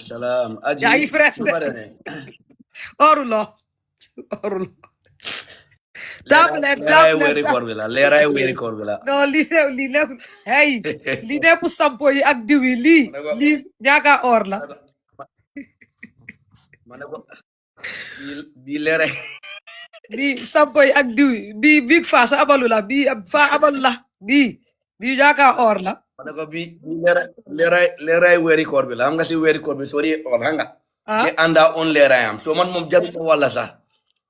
Salam. yaa ngi Aji. fresh de orulo orulo Leray table weri korbila. Leray weri korbila. non lii nekkul hey lii nekkul sampo yi ak diw yi lii ñaaka or la Manako. Bi leray. lii sampo yi ak diw yi big fa sa abalu la fa abalu la bii ñaaka or la Manako bi leray weri korbila. Xam nga si weri korbi sori or hanga. Ke anda on leray am. So man mom jaru ko wala sax.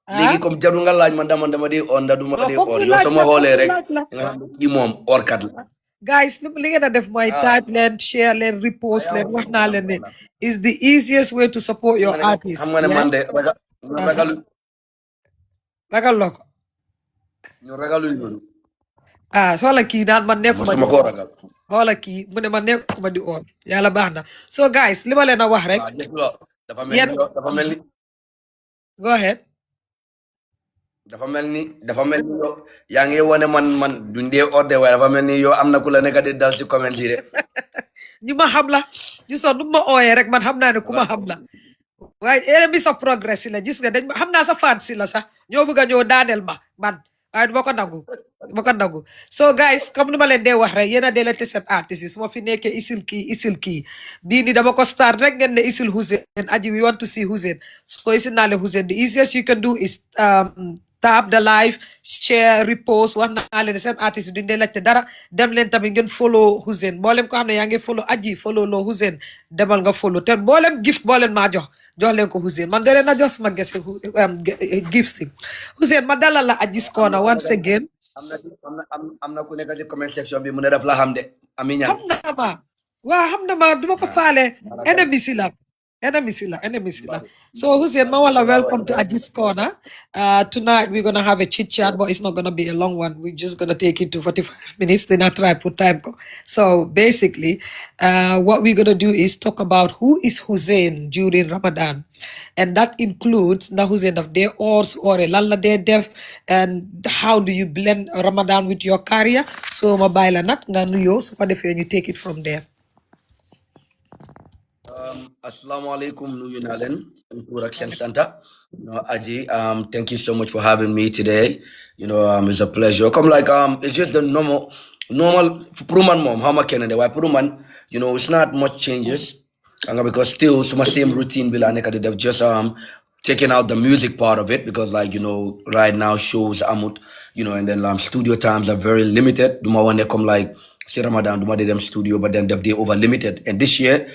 Léegi comme jaru nga laaj man dama di on da duma di or. Yo sama xoolee rek nga xam ki moom or kat la. Guys, li ngeen a def mooy type leen share leen repost leen wax naa leen ne is the easiest way to support your artist. Xam nga ne man de ragal loo ko. ñu ragaluñ loolu. xoola kii naan man nekkuma di ko ragal. xoola kii mu ne man nekkuma di or yàlla baax na so guys li ma leen a wax rek. dafa mel ni go ahead. dafa mel ni yow yaa ngi wane man duñ dee ordre waaye dafa mel ni yow am na ku la nekk di dal ci comment yi de. ñu ma xam la ñu soon nu ma ooyee rek man xam naa ne ku ma xam la waaye enemy sa progress la gis nga dañ xam naa sa fan si la sax ñoo bëgg a ñëw daaneel man waaye du ma ko nangu so guys comme ni ma leen dee wax rek yéen a dee leen te seen artiste yi su ma fi nekkee isil kii bii ni dama ko start rek ngeen ne isil Hussain aji we want to see Hussain so isil naa leen Hussain the easiest you can do is tap the live share repost wax naa leen seen artiste yi duñ dee laajte dara dem leen tamit ngeen follow Hussain mboolem ko xam ne yaa ngi follow aji follow loo Hussain demal nga follow te mboolem gift boo leen maa jox leen ko Hussain man de leen a jox sama gese gift si Hussain ma dalal la Aji's Corner once again. am na ku nekk ci comment section bi mu ne daf la xam de ami ñaan xam na ma duma ko faale ennemi si la so Hussain ma wala welcome to Aji's Corner. Tonight we're gonna have a chit chat but it's not gonna be a long one, we're just gonna take it to 45 minutes then I try put time ko. So basically what we're gonna do is talk about who is Hussain during Ramadan, and that includes the Hussain of day or lan la dee def and how do you blend Ramadan with your career. So ma bàyyi la nag nga nuyoo su ko defee ñu take it from there. Assalamualaikum nuyu naa leen tur ak seen santa. Aji, thank you so much for having me today. It's a pleasure. Come like it's just the normal pour man mom how much can why pour man it's not much changes because still so my same routine bi la nek di def just taking out the music part of it because right now shows amut and then studio times are very limited. Duma wane come like si Ramadan duma dem studio but then they over limited, and this year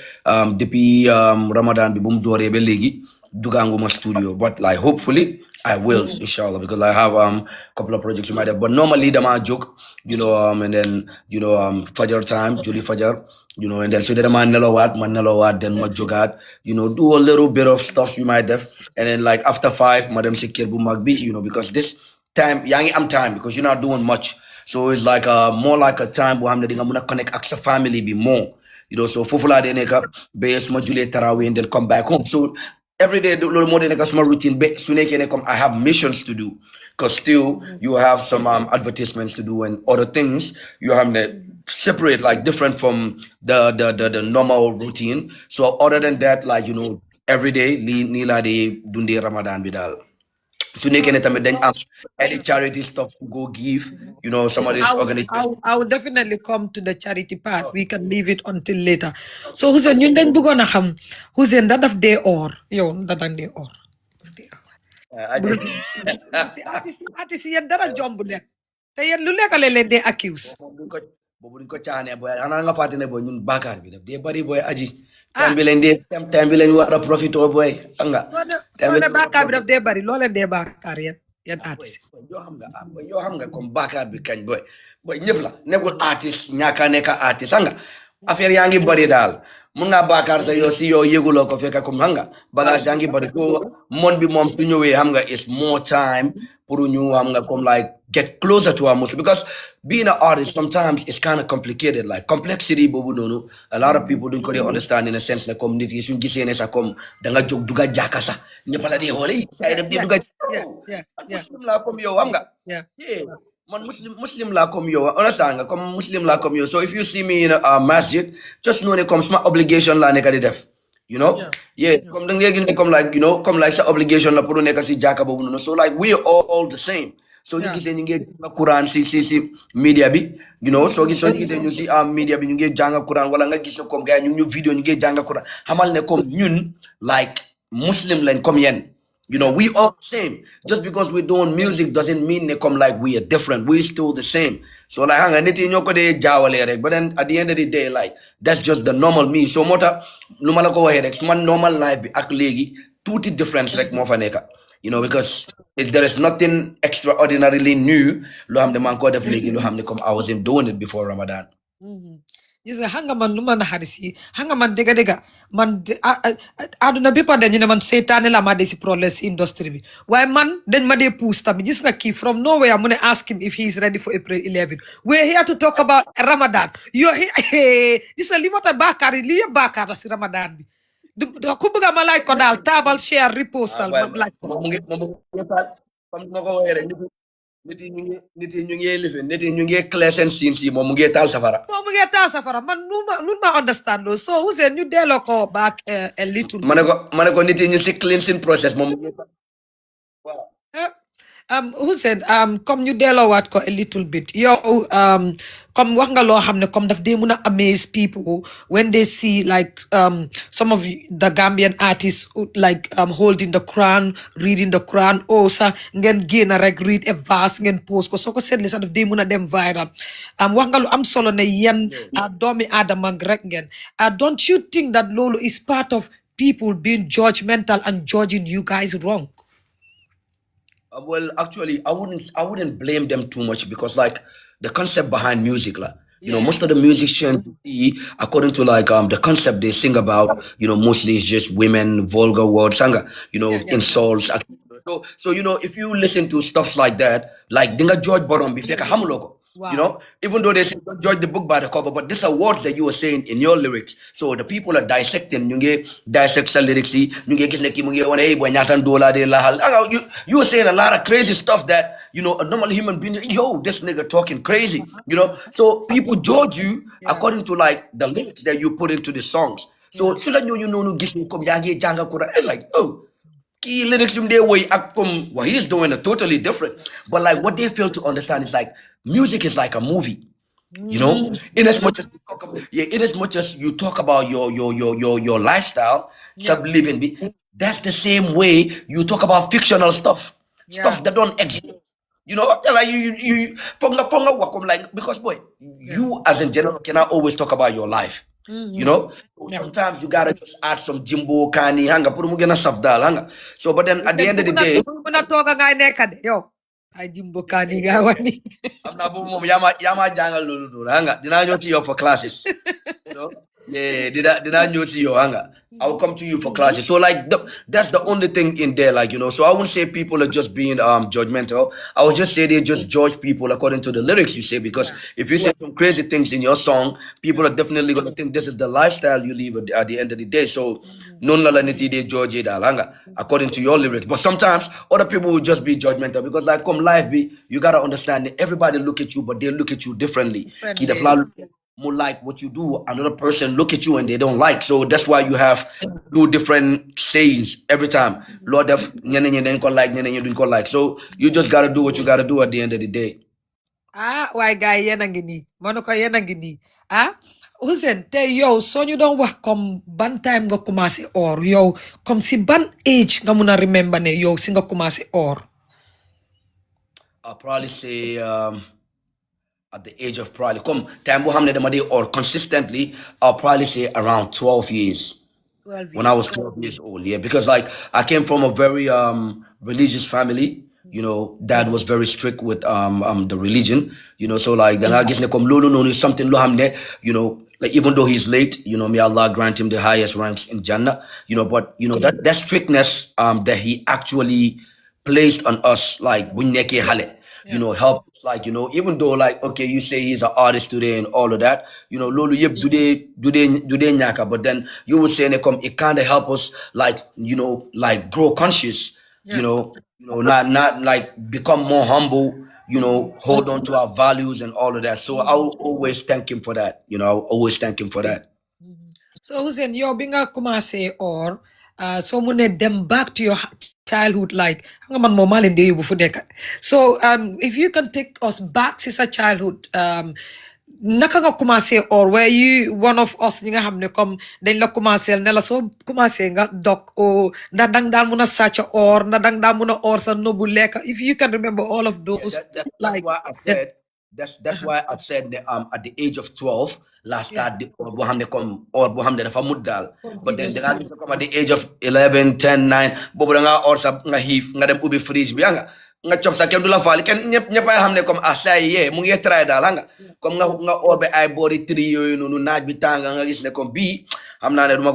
depuis Ramadan bi bum doore ba legi duganguma studio but hopefully I will inshallah because I have couple of projects you might have, but normally dama joke and then Fajr time julli Fajr and then so then ma nelowat then ma jogat do a little bit of stuff you might have, and then after 5 madam si kër bu mag bi because this time yaa ngi am time because you're not doing much, so it's more like a time where I'm gonna connect extra family be more, so fufula de neka base ma julli tarawih and then come back home. So every day more than a small routine I have missions to do because still you have some advertisements to do and other things you have to separate different from the normal routine. So other than that every day ni la de dundi Ramadan bidal su nekkee ne tamit dañ am any charity stuff to go give some of these organizations. I will definitely come to the charity part. We can leave it until later. So Hussain ñun dañ bëggoon a xam Hussain da daf dee or yow da dang dee or artiste yéen dara jomb leen te yéen lu nekk leen dee accuse boobu duñ ko caane boy xanaa nga fàtte ne boy ñun bàkkaar bi daf dee bari boy aji time bi leen war a profito boy nga soo ne bàkkaar bi daf dee bari loo leen dee bàkkaar yéen artiste yoo xam nga comme bàkkaar bi kañ boy ñëpp la nekkul artiste ñaaka nekk artiste nga affaire yaa ngi bari daal mun nga bàkkaar sa yow si yow yëguloo ko fekk comme xam nga bagage yaa ngi bari ko mon bi moom su ñëwee xam nga is more time pour ñu xam nga comme get closer to our Muslim, because being an artist sometimes is kind of complicated, complexity bobu nonu a lot of people don't really understand in a sense na community suñ gisee ne sa comme da nga jóg duga jàkka sax ñëpp la di xoole ay def di duga muslim la comme yow xam nga man muslim la comme yow understand nga comme muslim la comme yow, so if you see me in a masjid just know ne comme my obligation la nekk di def you know. Yeah, comme da ngay gis ne comme like, you know, comme like sa obligation la pour nekk si jàkka boobu noonu. So like we are all the same. So ñu gisee ñu ngi jàng Quran si media bi, you know. So soo gisee ñu si media bi ñu ngi jàng Quran, wala nga gis ne comme gars yi ñu vidéo ñu ngi jàng Quran, xamal ne comme ñun like Muslim lañ comme yéen. You know, we all the same. Just because we're doing music doesn't mean they come like we are different. We're still the same. So like hanga niti nyoko de jawale rek. But then at the end of the day, like that's just the normal me. So mota lumala ko wahe rek. Man normal life bi ak legi tuti difference rek mo fa neka. You know, because there is nothing extraordinarily new. Lo hamne man ko def legi lo hamne come I wasn't doing it before Ramadan. Gis nga hanga man lu ma naxari si hanga man dega man aduna bi pa dañu ne man seytaane la ma de si problème si industry bi waaye man dañ ma dee puus tamit gis nga kii from nowhere mu ne ask him if he is ready for April 11. We're here to talk about Ramadan. Gis nga li moo tax baakaar yi lii yëpp baakaar la si Ramadan bi ku bëgg ma laaj ko daal taabal share repostal ma laaj ko comme ma ko waxee rek nit yi ñu ngi lifin nit yi ñu ngi clear seen siin si moom mu ngi taal safara. moom mu ngi taal safara man lu ma understand loolu so Hussain ñu delloo ko back a little. ma ne ko nit yi ñu si cleansing process moom mu ngi waaw. Hussain comme ñu delloowaat ko a little bit yow comme wax nga loo xam ne comme daf dee mun a amaze people when they see like some of the Gambian artists like holding the Quran, reading the Quran, sax ngeen génn rek read a verse ngeen post ko soo ko seetlee sax daf dee mun a dem viral wax nga lu am solo ne yéen doomi aadama rek ngeen don't you think that loolu is part of people being judgmental and judging you guys wrong? Well, actually, I wouldn't blame them too much because like the concept behind music, like you know, most of the musicians, according to like the concept they sing about, you know, mostly it's just women, vulgar words, you know, insults. So you know, if you listen to stuff like that, like Dinga George Bottom, you know, even though they say don't judge the book by the cover, but these are words that you were saying in your lyrics. So the people are dissecting, you dissect the lyrics, you were saying a lot of crazy stuff that, you know, a normal human being, yo, this nigga talking crazy, you know. So people judge you according to like the lyrics that you put into the songs. So you know, like, oh, key lyrics what he's doing are totally different. But like what they fail to understand is like music is like a movie. You know, in as much as you talk about, in as much as you talk about your lifestyle, living, that's the same way you talk about fictional stuff, stuff that don't exist. You know, like you like because boy, you as in general cannot always talk about your life. You know, sometimes you gotta just add some Jimbo Kani hanga put mugena safdal hanga. So but then at the end of the day, ay Jimbo Kani nga wani. I'm not yama jangal lulu hanga. Did I know to you for classes? You know? Yeah, did I know to you hanga? I'll come to you for classes. So like that's the only thing in there, like, you know. So I wouldn't say people are just being judgmental. I would just say they just judge people according to the lyrics you say, because if you say some crazy things in your song, people are definitely gonna think this is the lifestyle you live at the end of the day. So non lalanity they judge it according to your lyrics. But sometimes other people will just be judgmental because like come life be, you gotta understand that everybody look at you, but they look at you differently. More like what you do, another person look at you and they don't like. So that's why you have two different sayings every time. Lord of like. So you just gotta do what you gotta do at the end of the day. Why guy yenangini? Monoko yenangini. Hussain, te yow so ñu doon wax comme ban time nga commencé or yow comme si ban age nga mun a remember ne yow si nga commencé or? I'll probably say at the age of probably come time or consistently, I'll probably say around 12 years. 12 years. When I was 12 years old, yeah, because like I came from a very religious family. You know, dad was very strict with the religion. You know, so like then I guess something you know, like even though he's late, you know, may Allah grant him the highest ranks in Jannah. You know, but you know that strictness that he actually placed on us, like you know, help, like, you know, even though like okay, you say he's an artist today and all of that, you know, lolu yep do they nyaka, but then you would say it kind of help us, like, you know, like grow conscious, you know, not like become more humble, you know, hold on to our values and all of that. So I will always thank him for that, you know, I will always thank him for that. So Hussein, yow bi nga commencé or so mu ne dem back to your childhood, like xam nga man moom maa leen dee yóbbu fu nekk. So if you can take us back si sa childhood, naka nga commencé or were you one of us ñi nga xam ne comme dañ la commencé ne la soo commencé nga dog o ndax dang daan mun a sàcc or ndax dang daan mun a or sa nobu lekk, if you can remember all of those, That's like why I said that's why I said that at the age of 12 last yeah, start the or boo xam ne comme or boo xam ne dafa mut daal but then da ngaa continuously. gis comme at the age of 11 10 9 boobu da ngaa or sa nga xiif nga dem ubbi fridge bi nga cop sa kenn du la faali kenn ñëpp ay xam ne comme say yee mu ngi try daal comme nga or be ay boori tri yooyu noonu naaj bi tànga nga gis ne comme bii xam naa ne duma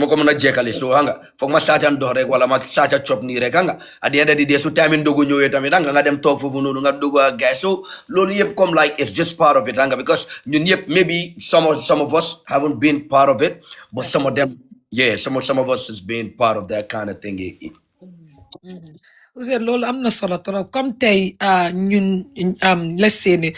ko mën a jekkali so foog ma saacan dox rek wala ma saaca cop nii rek at the end of the day su time ndogu ñëwee tamit nga dem toog foofu noonu nga dugg ak gars so loolu yëpp comme like it's just part of it because ñun yëpp maybe some of us haven't been part of it but some of them some of us has been part of that kind of thing. Ousseyn loolu am na solo trop comme tey ñun let's say ne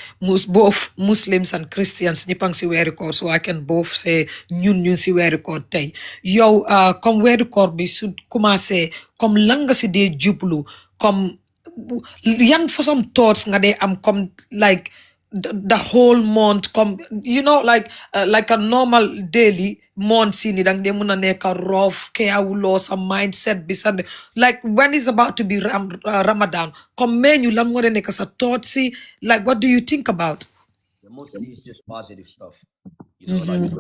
both Muslims and Christians ñëpp a ngi si weeri koor so I can both say ñun si weeri koor tey yow comme weeri koor bi su commencé comme lan nga si dee jublu comme yan façon thoughts nga dee am comme like the whole month come like a normal daily month sini dang de muna neka rough careful some mindset beside like when it's about to be Ramadan come menu lam ngore neka sa thoughts see like what do you think about? Mostly it's just positive stuff. Like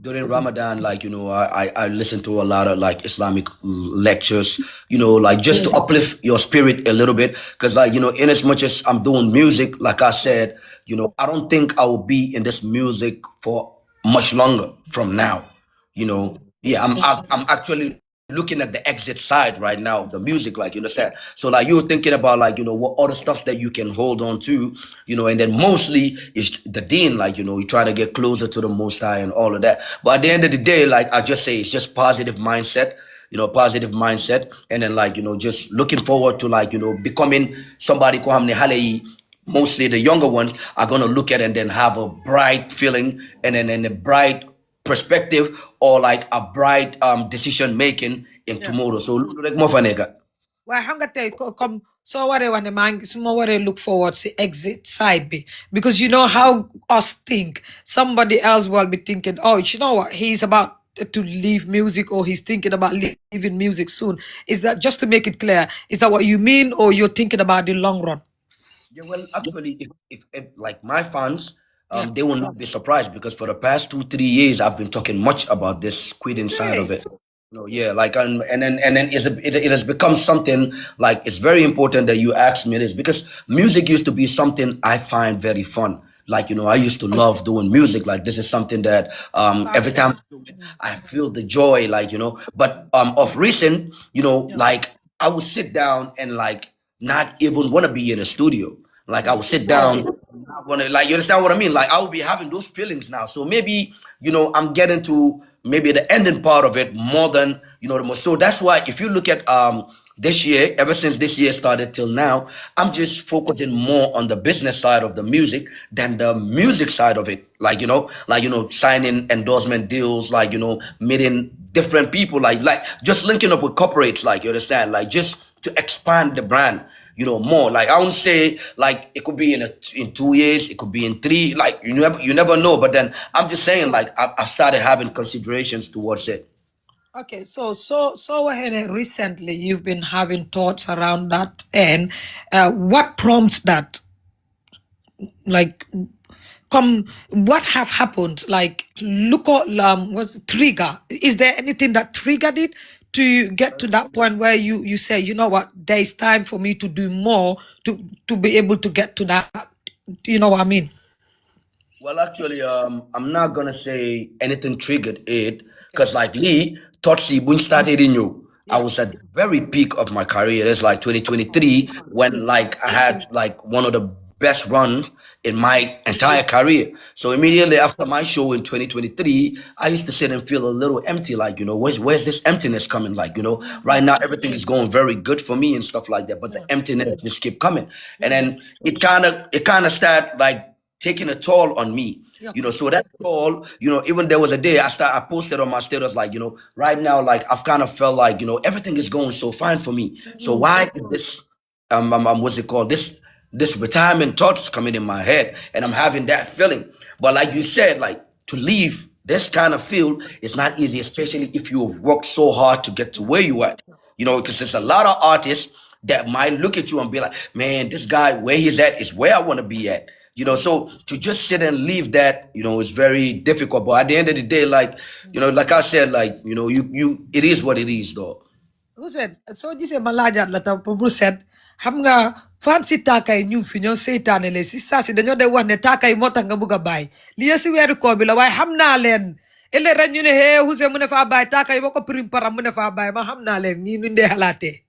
during Ramadan, like I listen to a lot of like Islamic lectures, like just to uplift your spirit a little bit. Because like in as much as I'm doing music, like I said, I don't think I will be in this music for much longer from now. Yeah, I'm actually looking at the exit side right now of the music, like you understand. So like you're thinking about like what other stuff that you can hold on to, and then mostly is the deen, like you try to get closer to the Most High and all of that. But at the end of the day, like I just say, it's just positive mindset. Positive mindset, and then like just looking forward to like becoming somebody ko hamne hale yi, mostly the younger ones are gonna look at and then have a bright feeling and then a bright perspective or like a bright decision making in tomorrow. So look like more fanega. Well, xam nga tey comme soo waree wax ne maa ngi su ma waree look forward si exit side bi because you know how us think somebody else will be thinking, oh, you know what, he's about to leave music or he's thinking about leaving music soon. Is that just to make it clear? Is that what you mean or you're thinking about the long run? Yeah, well, actually, if like my fans, they will not be surprised because for the past 2 3 years, I've been talking much about this quitting side of it. Yeah, like and then it has become something like it's very important that you ask me this because music used to be something I find very fun. Like I used to love doing music. Like this is something that every time I do it, I feel the joy. Like but of recent, like I would sit down and like not even want to be in a studio. Like I would sit down, want to like you understand what I mean. Like I will be having those feelings now. So maybe I'm getting to maybe the ending part of it more than the most. So that's why if you look at this year, ever since this year started till now, I'm just focusing more on the business side of the music than the music side of it. Like signing endorsement deals, like meeting different people, like just linking up with corporates, like you understand, like just to expand the brand more. Like I won't say like it could be in 2 years, it could be in three. Like you never know. But then I'm just saying like I've started having considerations towards it. Okay, so recently you've been having thoughts around that, and what prompts that? Like, what have happened? Like, look, was trigger? Is there anything that triggered it to get to that point where you say, you know what, there is time for me to do more to be able to get to that? You know what I mean? Well, actually, I'm not gonna say anything triggered it because like Lee Totsi when started in you. I was at the very peak of my career. It's like 2023 when like I had like one of the best runs in my entire career. So immediately after my show in 2023, I used to sit and feel a little empty. Like where's this emptiness coming? Like right now everything is going very good for me and stuff like that, but the emptiness just keep coming. And then it kind of started like taking a toll on me. Okay. So that's all. Even there was a day I posted on my status, like, right now, like, I've kind of felt like, everything is going so fine for me. So why is this, what's it called? This retirement thoughts coming in my head, and I'm having that feeling. But like you said, like, to leave this kind of field is not easy, especially if you have worked so hard to get to where you are. Because there's a lot of artists that might look at you and be like, man, this guy, where he's at is where I want to be at. So to just sit and leave that, is very difficult. But at the end of the day, like, like I said, like, it is what it is, though. Hussein, soo gisee ma laajaat la tam pour mu set xam nga fan si taakay ñu fi ñoo seytaane le si saa si dañoo de wax ne taakay moo tax nga bugg a bàyyi lii si weeru koor bi la waaye xam naa leen ëllëg rek ñu ne hee Hussein mu ne faa bàyyi taakay boo ko prim param mu ne faa bàyyi ma xam naa leen ñii nuñ dee xalaatee.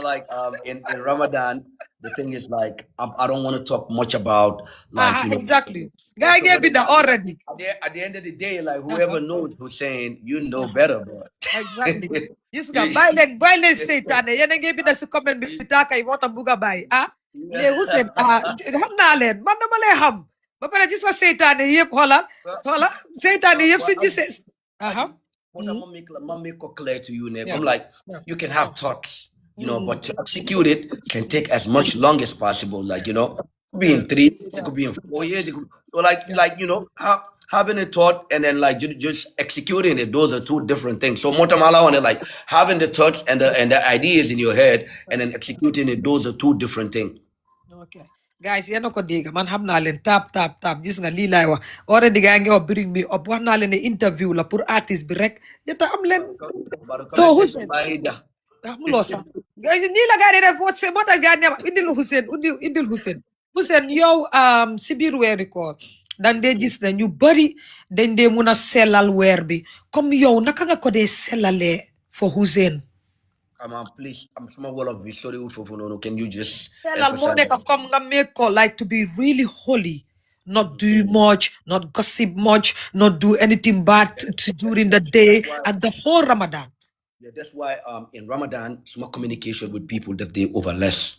Like, in Ramadan, the thing is, like, I don't want to talk much about, like, Exactly. Yeah, Guy so gave me that already. at the end of the day, like, whoever knows Hussein, better, bro. Exactly. Gis nga bàyyi leen seytaane yéen a ngi bind si comment bi taakay moo tax bugg a bàyyi léegi Hussein xam naa leen man dama lay xam ba pare gis nga seytaane yëpp xoola seytaane yëpp si gisee What I'm make clear to you, Nick. I'm like, you can have thoughts, but to execute it can take as much long as possible. Like, it could be in 3 years, it could be in 4 years. So like, having a thought and then, like, just executing it, those are two different things. So Motamala on it, like, having the thoughts and the ideas in your head and then executing it, those are two different things. Okay. Guys, yéen a ko dégg man xam naa leen tap gis nga lii laay wax already gaa ngi wax bring me up wax naa leen ne interview la pour artiste bi rek yéen am leen so Hussein xamuloo sax nii la gaa di def moo tax gaa ne indil Hussein yow si biir weeri koor dañ dee gis ne ñu bari dañ dee mun a sellal weer bi comme yow naka nga ko dee sellalee for Hussein. Please, I'm small wall of sorry for can you just sellal moo nekk comme nga make ko like to be really holy, not do much, not gossip much, not do anything bad during the day and the whole Ramadan. Yeah, that's why in Ramadan, small communication with people that they over less.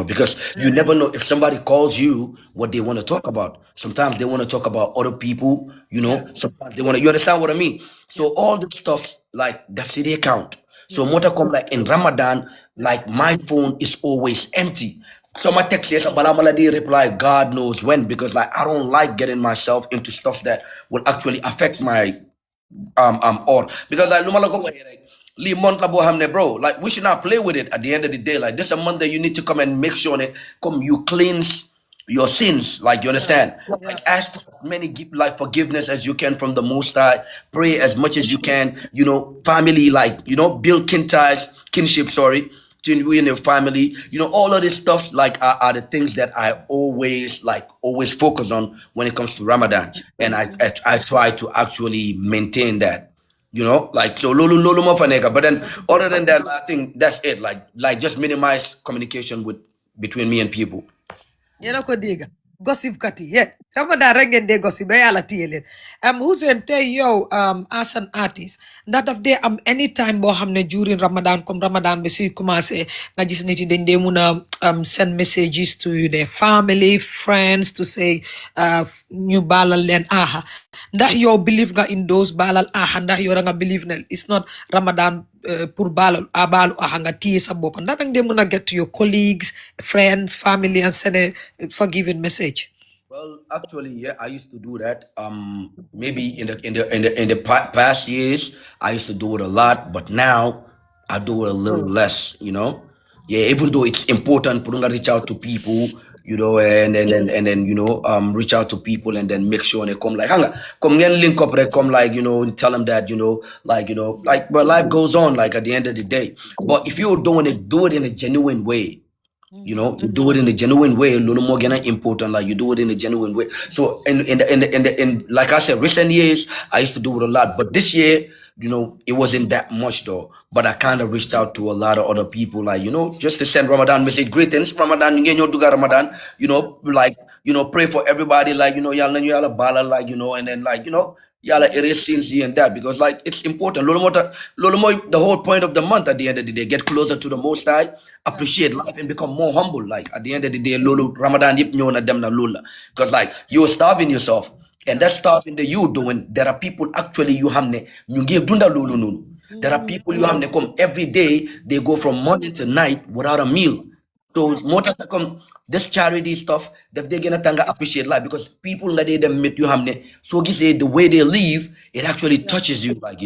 Because you never know if somebody calls you what they want to talk about. Sometimes they want to talk about other people, sometimes they want to, you understand what I mean? So all the stuff, like, that's the account. So come like in Ramadan, like, my phone is always empty. So my text says, but I'm already reply, God knows when, because, like, I don't like getting myself into stuff that will actually affect my or because, like, bro, like, we should not play with it at the end of the day. Like, this is a month that you need to come and make sure that you cleanse your sins, like, you understand? Like, ask for many like forgiveness as you can from the Most High. Pray as much as you can. Family, like, build kinship. Sorry, to you and your family. All of this stuff, like, are the things that I always focus on when it comes to Ramadan, and I try to actually maintain that. Like, so lulu mafaneka. But then, other than that, I think that's it. Like just minimize communication between me and people. Yéen a ko dégg gossip kat yi Ramadan rek ngeen dee gossip ba yàlla téye leen Hussein tey yow as an artist ndax daf dee am anytime boo xam ne during Ramadan comme Ramadan bi suy commencé nga gis nit yi dañ dee mun a send messages to their family friends to say ñu baalal leen ndax yow believe nga in those baalal ndax yow da nga believe ne it's not Ramadan pour baalu nga téye sa bopp ndax danga dee mun a get to your colleagues friends family and send a forgiving message. Well, actually, yeah, I used to do that. Maybe in the past years, I used to do it a lot, but now I do it a little less. Yeah, even though it's important, to reach out to people, and then reach out to people and then make sure they come like, come and link up, come like, and tell them that, like, but life goes on, like, at the end of the day. But if you're doing it, do it in a genuine way. You do it in a genuine way. Little more important, like, you do it in a genuine way. So in like I said, recent years I used to do it a lot, but this year, it wasn't that much though. But I kind of reached out to a lot of other people, like, just to send Ramadan message, greetings, Ramadan, Ramadan, like, pray for everybody, like, yalla bala, like, and then, like, yalla erase sins here and that, because, like, it's important. The whole point of the month at the end of the day, get closer to the Most High, appreciate life, and become more humble. Like, at the end of the day, lolo Ramadan yip nyo na dem na lula, because, like, you're starving yourself, and that starving that you doing, there are people actually you hamne you give dunda lulu nulu. There are people you hamne come every day, they go from morning to night without a meal. So more to come this charity stuff that they're gonna tanga appreciate life, because people that they meet you hamne, so you say the way they live, it actually touches you, like,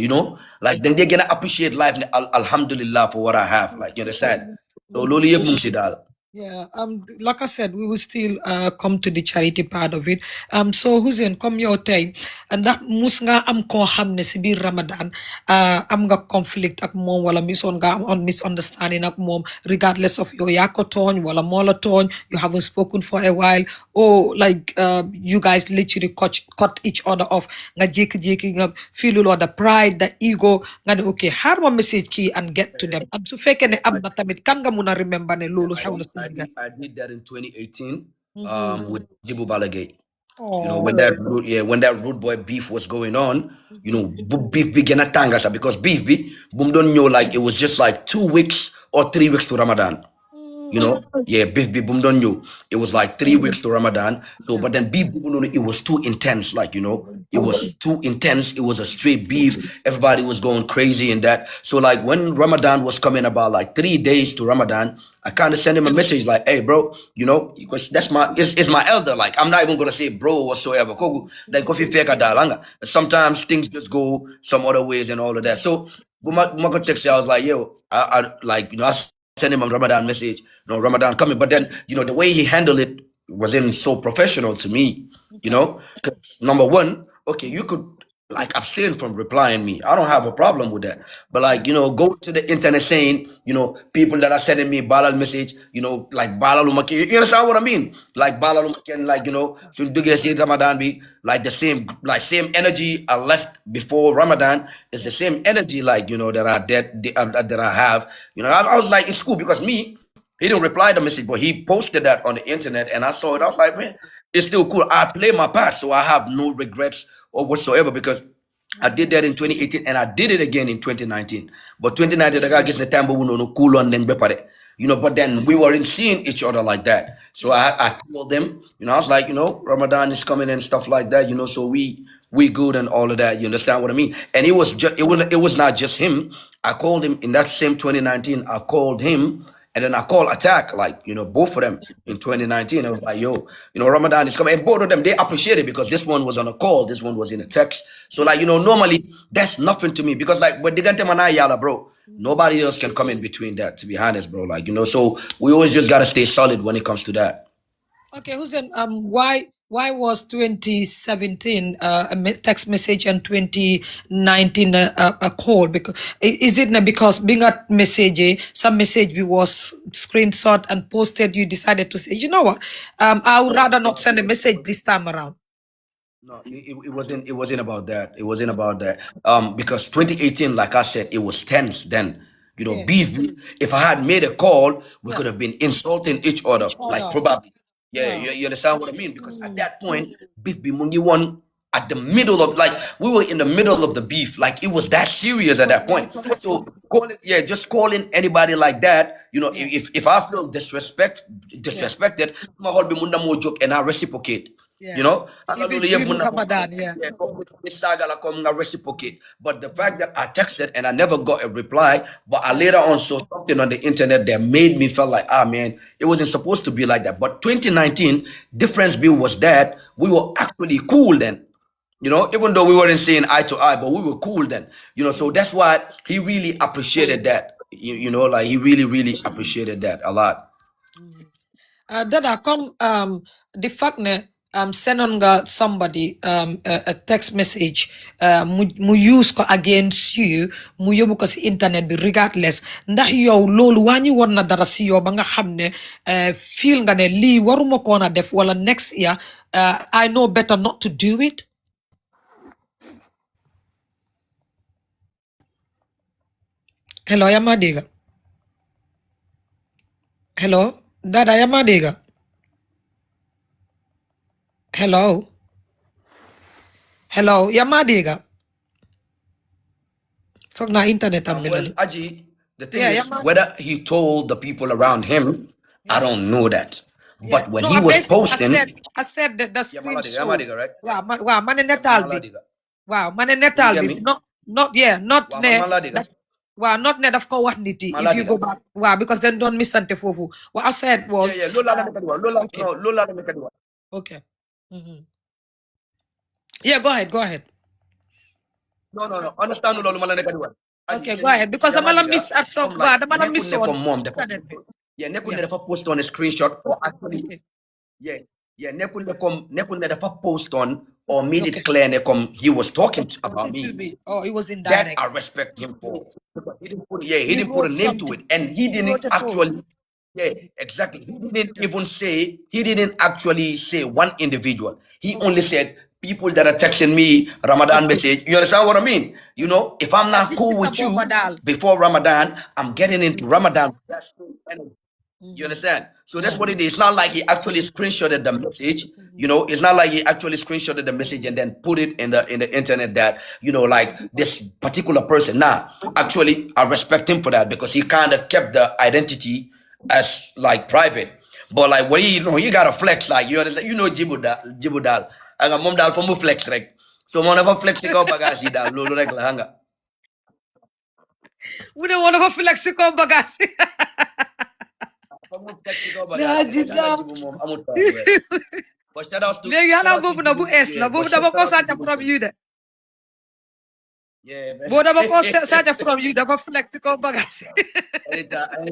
like then they're gonna appreciate life. Alhamdulillah for what I have, like, you understand. So loli yep mung si dal. Yeah, like I said, we will still come to the charity part of it. So Hussein, come your time, and that musnga am ko hamne si bir Ramadan, am nga conflict ak mom wala misunderstanding ak mom, regardless of your yakoton wala moloton, you haven't spoken for a while, or like you guys literally cut each other off. Nga jeki nga feel the pride, the ego, nga ne okay, harma message ki and get to them. And so feke ne am na tamit kan nga muna remember ne lulu xew na I did that in 2018 Mhm. with Jibu Balagate. Oh. When that root boy beef was going on, beef began at Tangasa, because beef be boom don't know, like, it was just like 2 weeks or 3 weeks to Ramadan. Beef be boom don't know. It was like 3 weeks to Ramadan. So but then beef boom don't know, it was too intense, like, it was too intense. It was a straight beef. Everybody was going crazy in that. So like when Ramadan was coming about like 3 days to Ramadan, I kind of sent him a message like, hey bro, because that's it's my elder. Like, I'm not even gonna say bro whatsoever. Kogu, like, coffee feka dalanga. Sometimes things just go some other ways and all of that. So Bumako text, I was like, yo, I like, I sent him a Ramadan message, Ramadan coming. But then, the way he handled it wasn't so professional to me, you know. 'Cause number one, okay, you could like abstain from replying me. I don't have a problem with that. But like, go to the internet saying, people that are sending me balal message, like balalumaki. You understand what I mean? Like balalumaki, and like, so do you see Ramadan be like the same energy I left before Ramadan is the same energy, like, that I have. I was like, it's cool, because he didn't reply the message, but he posted that on the internet, and I saw it. I was like, man, it's still cool. I play my part, so I have no regrets or whatsoever, because I did that in 2018, and I did it again in 2019. But 2019, I guess the time we no cool on then prepare. But then we weren't seeing each other like that. So I called them. I was like, Ramadan is coming and stuff like that. So we good and all of that. You understand what I mean? And it was not just him. I called him in that same 2019. I called him. And then I called Attack, like, both of them in 2019. I was like, yo, Ramadan is coming. And both of them, they appreciate it, because this one was on a call, this one was in a text. So, like, normally that's nothing to me, because, like, but Digante Manayala, bro, nobody else can come in between that, to be honest, bro. Like, so we always just got to stay solid when it comes to that. Okay, Hussein, why was 2017 a text message and 2019 a call? Because is it because being a message, some message we was screenshot and posted, you decided to say, you know what, I would rather not send a message this time around. No, it wasn't about that. It wasn't about that. Because 2018, like I said, it was tense then. Yeah. Beef. If I had made a call, we could have been insulting each other, like, probably. Yeah, Yeah. you understand what I mean? Because at that point, beef be mungi one at the middle of, like, we were in the middle of the beef. Like, it was that serious at that point. So just calling anybody like that, if I feel disrespected, my whole be munda mo joke, and I reciprocate. Yeah. Ang Even lalo yung during Ramadan, yeah. it's saga like nga reciprocate. But the fact that I texted and I never got a reply, but I later on saw something on the internet that made me feel like, man, it wasn't supposed to be like that. But 2019, difference bill was that we were actually cool then. Even though we weren't seeing eye to eye, but we were cool then. So that's why he really appreciated that. Like, he really, really appreciated that a lot. Dada, come the fact that sending somebody a text message mu use ko against you, mu yóbbu ko si internet bi regardless ndax yow loolu wàññi woon na dara si yow ba nga xam ne feel nga ne lii waruma ko na def, wala next year I know better not to do it. Hello, yaa ma dégga? Hello, Dada, yaa ma dégga? Hello. Hello. Ya ma dégga. Foog naa internet am bi la Well, de. Aji, the thing Yeah, ya is, ma. whether he told the people around him, I Yeah. don't know that. Yeah. But when No, he was basically posting, I said that the yeah, screen Maladiga, show. Maladiga, right? Wow, man netal bi. Maladiga. Wow, man Can you netal get bi. me? Not yeah, not Wow, ne. Maladiga. That's wow, not ne daf ko wax nit yi. If you Maladiga. go back, wow, because then don't miss sante fofu. What I said Yeah, was, yeah. Lola na mekadiwa. Lola, okay, no, Lola na mekadiwa. okay. Yeah, go ahead. No, no, no. Understand Lola mala mekadiwa. Aji, Okay, can go you, ahead. Because yeah, the malam Maladiga. miss at some, Come wow, like, the malam miss nekun ne on kom mom. internet. Yeah, nekun Yeah, ne dafa post on a screenshot or actually, okay, yeah, yeah. Nekun ne dafa post on or made okay. it clear ne kom he was talking about Talking to me. me. Oh, it was That indirect. I respect him for. He didn't put, yeah, he He didn't put a wrote name to something. it, and he He didn't wrote a post. actually. Yeah, exactly. He didn't Yeah. even say. He didn't actually say one individual. He Okay. only said people that are texting me Ramadan Okay. message. You understand what I mean? You know, if I'm Yeah, not this cool is a with you bobadal. before Ramadan, I'm getting into Ramadan. You understand? So that's Yeah. what it is. It's not like he actually screenshotted the message. You know, it's not like he actually screenshotted the message and then put it in the internet that, like this particular person. Nah, actually, I respect him for that because he kind of kept the identity as like private. But like what you gotta flex, like you understand, Jibudal. I got mom dal for mu flex like. So whenever flex the go bagasi dal lolo like hanga. We don't want to flex ko bagasi. For mu flex the go Yeah, bagasi. Hanga jidam. jibu mom amut pa well. But Legi shout ana out to bobu na bu Jibu. es Yeah, la. but Bobu da ba shout ko out to sacha Jibu from for you de. yeah, man. Bobu da ba ko sacha from you da ba flex ko bagasi. Anytime.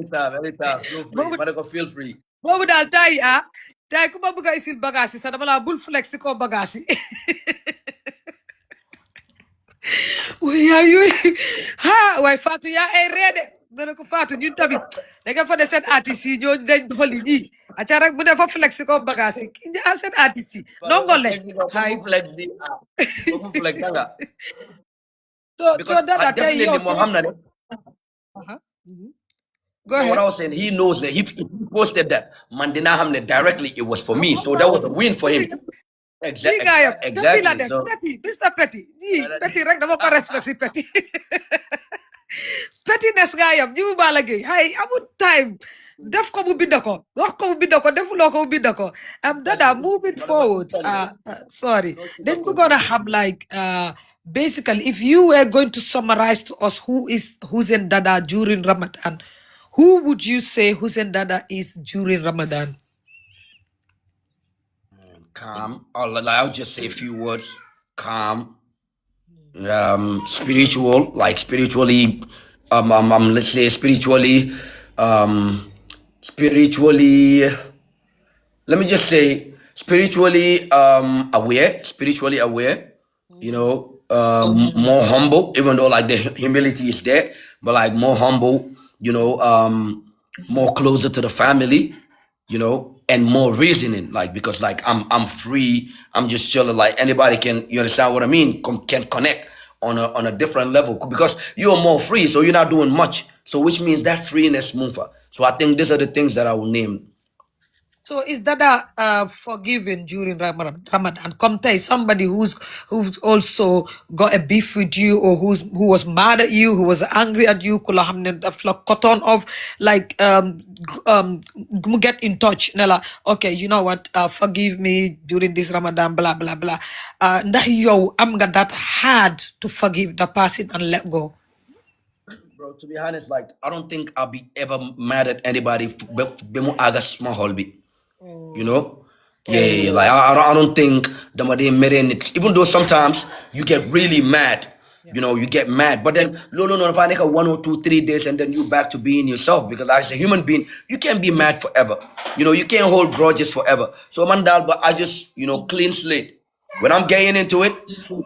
Feel free. Bobu Madako, feel free. bobu dal tay ah. Tay ku ma buga isil bagasi sa dama la bul flex ko bagasi. Yaay ha way Fatou yaa ay reede dana ko Fatou ñun tamit da nga fa ne seen artiste yi ñoo dañ doxali ñii aca rek bu ne fa flex ko bagage yi ki ñaa seen artiste yi nongole hay Como flex hanga. so Because I Dada tey definitely yow Muhammad. aha go No, what I ahead was saying, he knows that if he posted that Mandina Hamlet directly, it was for me. So that was a win for him. kii gaayam Petit la Exactly. def So Petit Mr Petit ñii Petit rek dama ko respect si Petit Petitness gaayam ñu mu Balla Gaye hay amul time def ko mu bind ko wax ko mu bind ko defuloo ko mu bind ko Dada moving forward sorry dañ bëggoon a xam like basically if you were going to summarize to us who is Hussain Dada during Ramadan, who would you say Hussain Dada is during Ramadan? calm. I'll just say a few words. Calm. Spiritual, like spiritually. Let's say spiritually. Spiritually. Let me just say spiritually spiritually aware, more humble, even though like the humility is there, but like more humble, more closer to the family, and more reasoning, like because like I'm free, I'm just chilling, like anybody can, you understand what I mean, can connect on a different level because you're more free, so you're not doing much, so which means that freeness mover. So I think these are the things that I will name. So is Dada forgiven during Ramadan? Come tell somebody who's also got a beef with you or who was mad at you, who was angry at you, kula hamne daf cut on off, like get in touch. Nela, okay, you know what? Forgive me during this Ramadan, blah blah blah. Ndax yow am nga that hard to forgive the person and let go. Bro, to be honest, like I don't think I'll be ever mad at anybody. Bemu aga small holby, you know. Yeah. Like I don't think the it. Even though sometimes you get really mad, you get mad. But then, no, if I make a 1 or 2, 3 days, and then you back to being yourself. Because as a human being, you can't be mad forever. You can't hold grudges forever. So mandal, but I just clean slate. When I'm getting into it,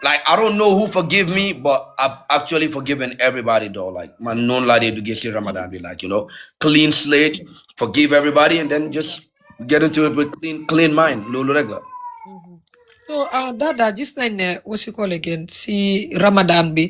like I don't know who forgive me, but I've actually forgiven everybody though. Like my non lady to get Ramadan be like, clean slate, forgive everybody, and then just get into it with clean mind. Lulu regular. So, Dada, just like what's it called again? See Ramadan bi,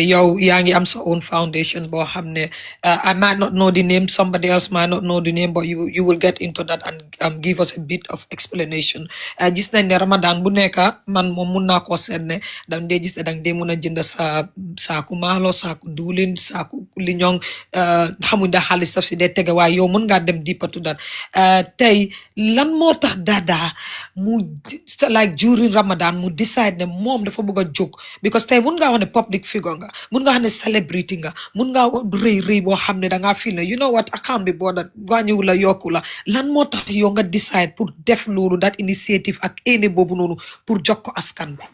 yow yaa ngi am sa own foundation boo xam ne I might not know the name, somebody else might not know the name, but you will get into that and give us a bit of explanation. Gis nañ ne Ramadan bu nekka man moom mun naa koo seet ne dang dee gis ne dang dee mun a jënd sa saaku maalo saaku duulin saaku liñong xamuñ da xaalis daf si dee tege waaye yow mun ngaa dem deeper to that. Tey lan moo tax Dada mu like during Ramadan mu decide ne moom dafa bëgg a jóg because tey mun ngaa wax ne public figure nga mun ngaa wax ne celebrity nga mun ngaa rëy rëy boo xam ne dangaa feel ne you know what I can't be bothered wàññiwu la yokku la lan moo tax yow nga decide pour def loolu that initiative ak ene boobu noonu pour jox ko askan bi.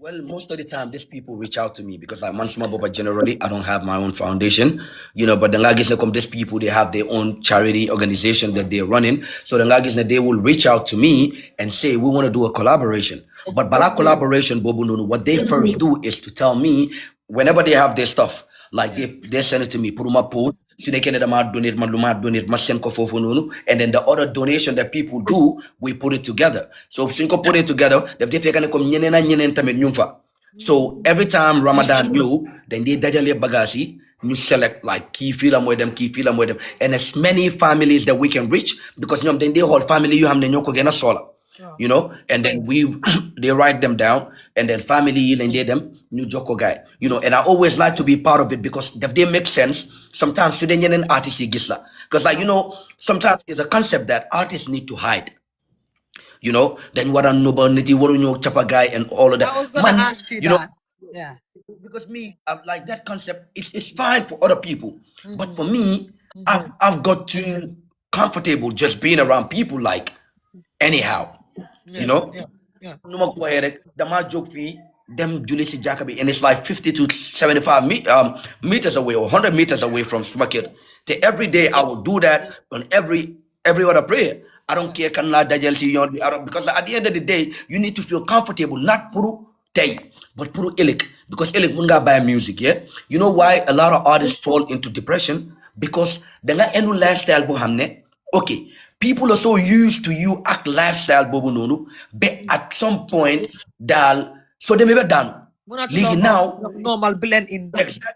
Well, most of the time, these people reach out to me because I'm small, but generally, I don't have my own foundation, but the guys come these people, they have their own charity organization that they're running. So the guys they will reach out to me and say, we want to do a collaboration. But by that collaboration, Bobo Nunu, what they first do is to tell me whenever they have their stuff, like they send it to me, put my post. So they can donate, and then the other donation that people do, we put it together. So if you put it together, so every time Ramadan new, then they dajale bagasi, you select like key film with them, and as many families that we can reach because then they whole family you have the nyoko gena sola. And then they write them down, and then family and them new joko guy, and I always like to be part of it because if they make sense, sometimes student and artists gisla. Because sometimes it's a concept that artists need to hide. Then what a nobility, what you chapa guy and all of that. I was gonna ask you that. Yeah. Because me, I'm like that concept is fine for other people. But for me, I've got too comfortable just being around people like anyhow. No more quiet. The my joke fee, them Julisi Jacobi, and it's like 50 to 75 meters away or 100 meters away from Smakir. Every day I will do that on every other prayer. I don't care because at the end of the day, you need to feel comfortable, not puru tay, but puru ilik. Because ilik munga buy music, yeah? You know why a lot of artists fall into depression? Because they got any lifestyle bohamne. Okay, people are so used to you act lifestyle bobu nonu, but at some point, so they may be done. Now normal blend in. Exactly.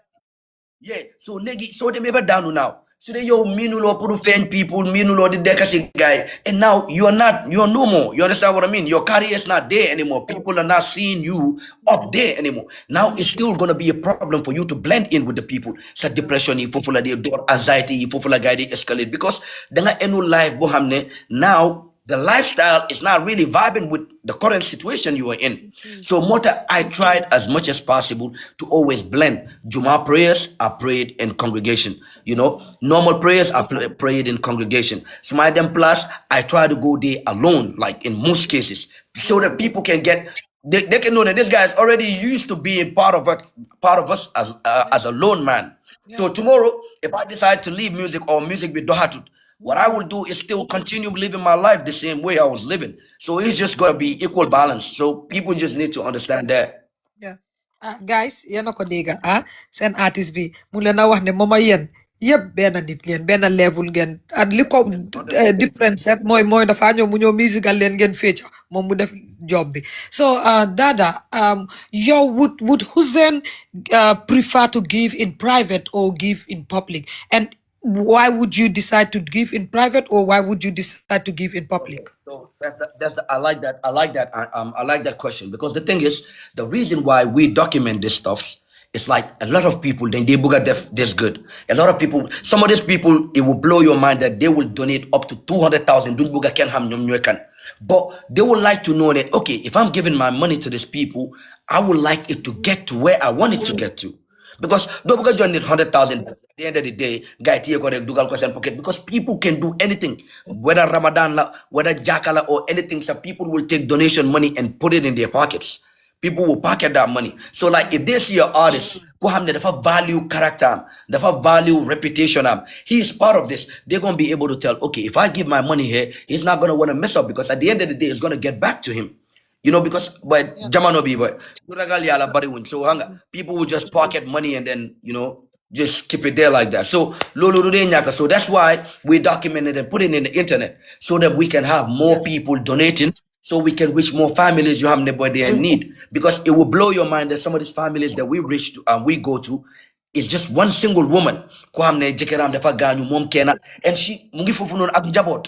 Yeah, so they may be down now. So they minulo put fan people, minulo the dekasi guy, and now you're no more. You understand what I mean? Your career is not there anymore. People are not seeing you up there anymore. Now it's still gonna be a problem for you to blend in with the people. So depression, anxiety, escalate because then life bohamne now. The lifestyle is not really vibing with the current situation you are in. So Mota, I tried as much as possible to always blend. Juma prayers are prayed in congregation. Normal prayers are prayed in congregation. Smile plus, I try to go there alone, like in most cases, so that people can get they can know that this guy is already used to being part of us as a lone man. So tomorrow, if I decide to leave music or music with Dohatut, what I will do is still continue living my life the same way I was living. So it's just gonna be equal balance. So people just need to understand that. Yeah. Guys, yan ako diga, sen artist bi, mula na wax ne mama yen, yep, benn nit leen, benn level ngeen, at li ko different set, mooy dafa ñëw mu ñëw musical leen ngeen feature, moom mu def job bi. So, Dada, would Hussain prefer to give in private or give in public? And why would you decide to give in private or why would you decide to give in public? So I like that. I like that question because the thing is, the reason why we document this stuff is like a lot of people then they buga this good. A lot of people, some of these people, it will blow your mind that they will donate up to 200,000. But they would like to know that okay, if I'm giving my money to these people, I would like it to get to where I want it to get to. Because don't because you need 100,000 at the end of the day, guy dugal pocket because people can do anything, whether Ramadan, whether Jakala or anything. So people will take donation money and put it in their pockets. People will pocket that money. So like if they see an artist, go have the value character, the value reputation, he is part of this. They're gonna be able to tell, okay, if I give my money here, he's not gonna want to mess up because at the end of the day, it's gonna get back to him. Because but Jamano be but so people will just pocket money and then Just keep it there like that. So lolo do nyaka. So that's why we documented and put it in the internet so that we can have more people donating, so we can reach more families you have nobody in need. Because it will blow your mind that some of these families that we reach to and we go to is just one single woman. Ko hamne jekeram dafa gañu mom kena and she mungi fofu non ak njabot.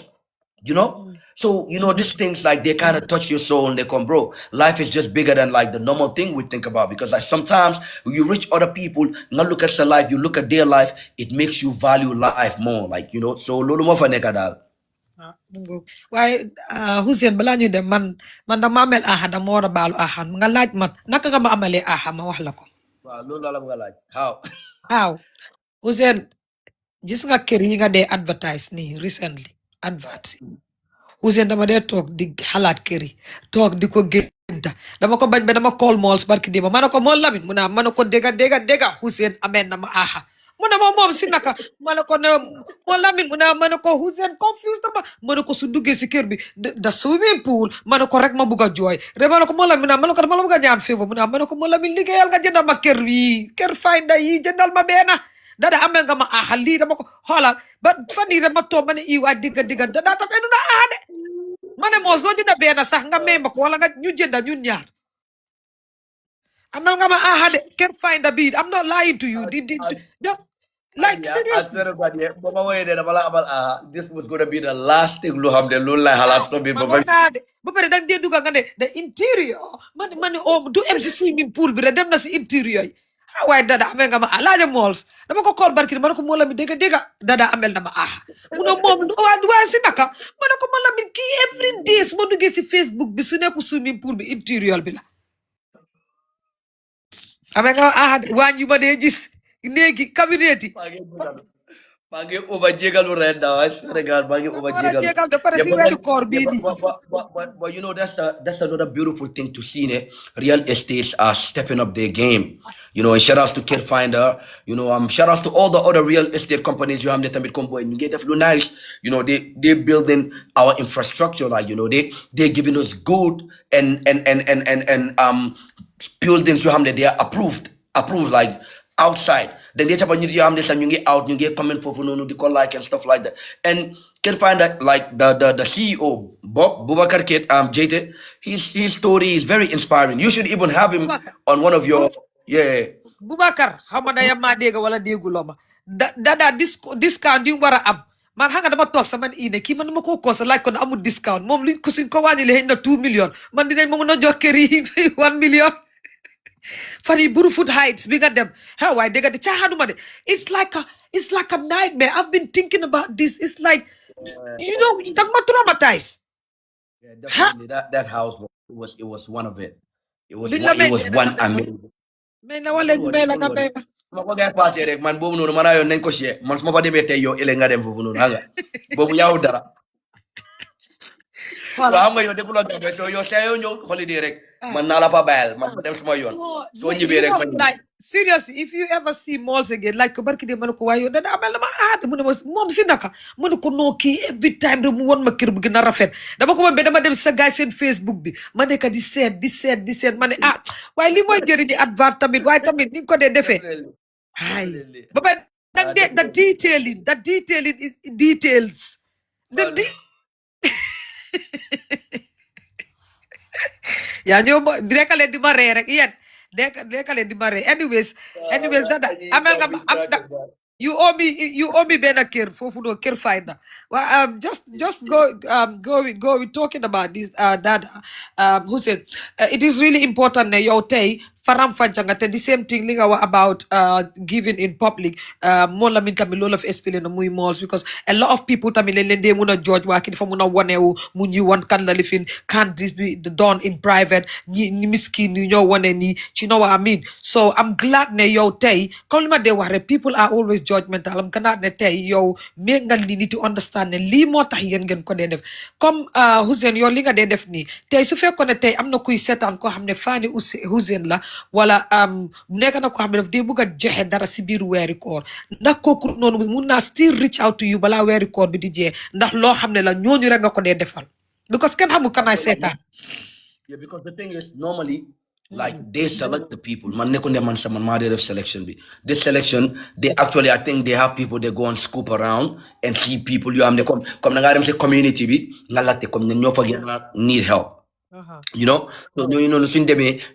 You know? So, these things like they kind of touch your soul and they come, bro. Life is just bigger than like the normal thing we think about. Because like sometimes when you reach other people, not look at their life, you look at their life, it makes you value life more. Like, so lolo mo fa neka dal. Waaye Hussein balaa ñu dem man dama amel aha dama war a baalu aha nga laaj man naka nga ma amalee aha ma wax la ko. Waaw loolu la nga laaj. How Hussein gis nga kër yi nga dee advertise nii recently advert Hussein dama dee toog di xalaat kër yi toog di ko génta dama ko bañ ba dama call malls barki démb ma ne ko mool Lamin mu ne ma ne ko dégga Hussein amee na ma aha mu ne ma moom si naka ma ne ko ne mool Lamin mu ne ma ne ko Hussein confused dama ma ne ko su duggee si kër bi da swimming pool ma ne ko rek ma bugg a jooy rek ma ne ko mool Lamin mu ne ma ne ko dama la bugg a ñaan favor mu ne ma ne ko mool Lamin liggéeyal nga jëndal ma kër yi kër fayda yi jëndal ma beena Dada amel nga ma aha lii dama ko xoolal ba fan yii dama toog ma ne iwaa digga Dada tam enu na aha de ma ne moos doo jënda benn sax nga may ma ko wala nga ñu jënda ñun ñaar amel nga ma aha de kër finder bi I'm not lying to you just like seriously This was gonna be the last thing lu xam ne loolu lay xalaat tamit ba pare dang dee duga nga ne the interior man du em si swimming pool bi rek dem na si interior yi waaye Dada amel nga ma ah laaja malls dama ko kool barki ma ne ko moo la mi dégga Dada amel na ma ah mu ne moom waaye si naka ma ne ko moo la mi kii every day su ma duggee si Facebook bi su nekku swimming pool bi interior bi la amel nga ma ah waañ yu ma dee gis néegi cabinet yi maa ngi over jégalu ren now I swear to God maa ngi over jégalu de pare si weeru koor bii nii but that's another beautiful thing to see ne real estates are stepping up their game. And shout outs to Kid Finder, shout outs to all the other real estate companies you have tamit comme boy ñu ngi def lu nice. They building our infrastructure, like they're giving us good and buildings you have they are approved like outside. Then they chapa you have this and you get out, you get comment for the call like and stuff like that. And can find that like the CEO Bob Bubakar Kate JT, his story is very inspiring. You should even have him on one of your Bubakar xama da yam ma dégg wala dégguloo ma Dada discount yu war a am man xam nga dama toog sama ine kii man dama ko kosa laaj ko ne amul discount moom li ko suñ ko wàññilee xëy na 2 millions man dinañ ma mën a jox kër yi 1 million fan yi Brufut Heights bi nga dem waaye dégg nga de caaxaanuma de it's like a nightmare. I've been thinking about this. It's like dang ma traumatized. Yeah, definitely. That house was one of it. It was one amazing. Mais na wala ñu may la nga may ma. Ma ko gay party rek man boobu noonu man ayoon nañ ko share man su ma fa demee tey yow ele nga dem foofu noonu xam nga boobu yaaw dara. Waaw xam nga yow defuloo dara so yow saa yoo ñëw holiday rek man naa la fa bayal man dem suma yoon soo ñibbee rek ma ñibbi. Seriously, if you ever see malls again, like ko barki de ma ne ko waaye yow Dada amel na ma mu ne ma moom si naka ma ne ko noo kii every time rek mu won ma kër bu gën a rafet dama ko dama dem sa gaay seen Facebook bi ma nekk di seet ma ne waaye lii mooy jëriñi advert tamit waaye tamit ni nga ko dee defee ba pare nag the detailing is details yaa ñëw direkale di ma ree rek yéen dekale di ma ree anyways Dada amel nga you owe me benn kër foofu noonu kër finder well just go with talking about this Dada Hussein it is really important ne yow tey faram fàcce nga te the same thing li nga wax about giving in public moo la min tamit loolu la fi explain na muy malls because a lot of people tamit leen dee mun a judge waa ki dafa mun a wanewu mu ñu wan kan la lifin can't this be done in private ñi miskin ñu ñoo wane nii you know what I mean so I'm glad ne yow tey comme li ma dee wax rek people are always judgmental am glad ne tey yow make nga li nit to understand ne lii moo tax yéen ngeen ko dee def comme Hussein yow li nga dee def nii tey su fekkoon ne tey am na kuy seetaan koo xam ne faani Hussein la wala nekk na ko xam ne daf dee bëgg a joxe dara si biir weeri koor ndax kooku noonu mun naa still reach out to you balaa weeri koor bi di jeex ndax loo xam ne la ñooñu rek nga ko dee defal because kenn xamul kan ay seetaan. Yeah, because the thing is normally Like they select the people. Man nekun man sa man of selection be. This selection, they actually I think they have people they go and scoop around and see people you have they come na say community be ngalate come ñoo fa need help. You know, so you know,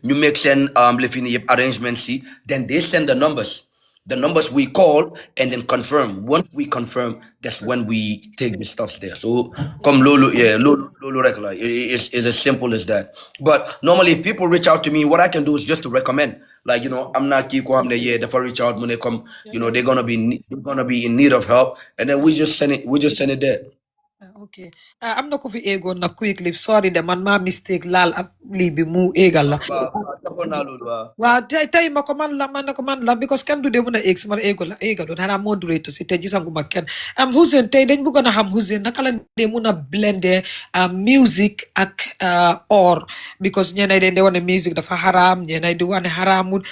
you make send arrangements, see, then they send the numbers. The numbers we call and then confirm. Once we confirm, that's when we take the stuff there. So come Lulu, yeah, Lulu regular. It's as simple as that. But normally if people reach out to me, what I can do is just to recommend. Like, you know, I'm not Kiko, I'm the yeah, the reach out when they come, you know, they're gonna be in need of help. And then we just send it there. Okay. Am na ko fi egoon na quick clip. Sorry de man ma mistake laal ab lii bi mu égal la. Waaw tey ma ko man la because kenn du dee mën a éeg su ma la égaloon xanaa moderator si te gisanguma kenn. Hussain tey dañ bëggoon a xam Hussain naka la dee mën a blende music ak or because ñeneen dañ dee wane music dafa haram ñeneen di wane haramul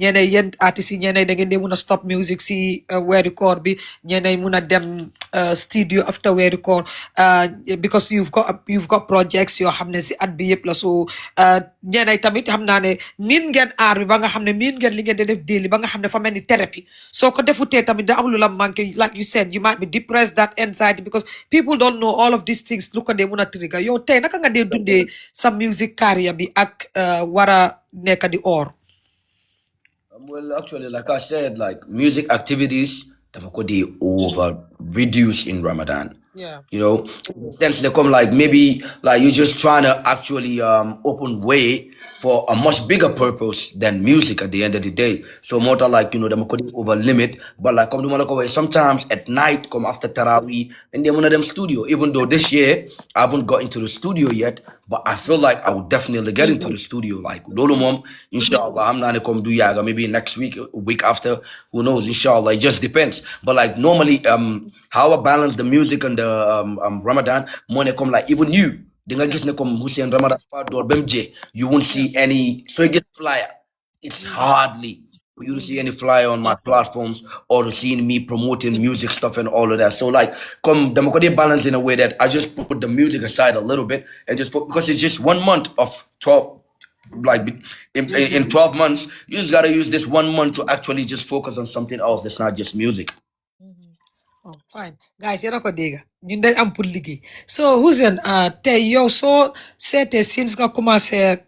ñeneen yéen artistes yi ñeneen da ngeen dee mën a stop music si weeri koor bi ñeneen mën a dem studio after weeri koor because you've got projects yoo xam ne si at bi yëpp la so ñeneen tamit xam naa ne miin ngeen aar bi ba nga xam ne miin ngeen li ngeen di def daily ba nga xam ne fa mel ni thérapie soo ko defutee tamit da am lu la manqué like you said you might be depressed that anxiety because people don't know all of these things lu ko dee mën a trigger yow tey naka nga dee dundee sa music career bi ak war a nekk di or. Well, actually, like I said, like music activities, they over reduce in Ramadan. Yeah. You know, since they come like maybe like you're just trying to actually open way for a much bigger purpose than music at the end of the day. So more like, you know, them could over limit, but like come to Malako sometimes at night, come after Taraweeh, and then one of them studio. Even though this year I haven't got into the studio yet, but I feel like I would definitely get into the studio. Like Lolo Mom, inshallah, I'm not gonna come do yaga maybe next week, a week after, who knows, inshallah. It just depends. But like normally, how I balance the music and the Ramadan, money come like even you. Dinga gis ne comme Hussain Ramadan door bem je you won't see any so you get flyer it's hardly for you to see any flyer on my platforms or to seeing me promoting music stuff and all of that so like come the balance in a way that I just put the music aside a little bit and just because it's just 1 month of 12 like in 12 months you just got to use this 1 month to actually just focus on something else that's not just music. Oh, fine. Guys, yéen a ko dégg ñun dañ am pour liggéey so Hussain tey yow soo seetee since nga commencé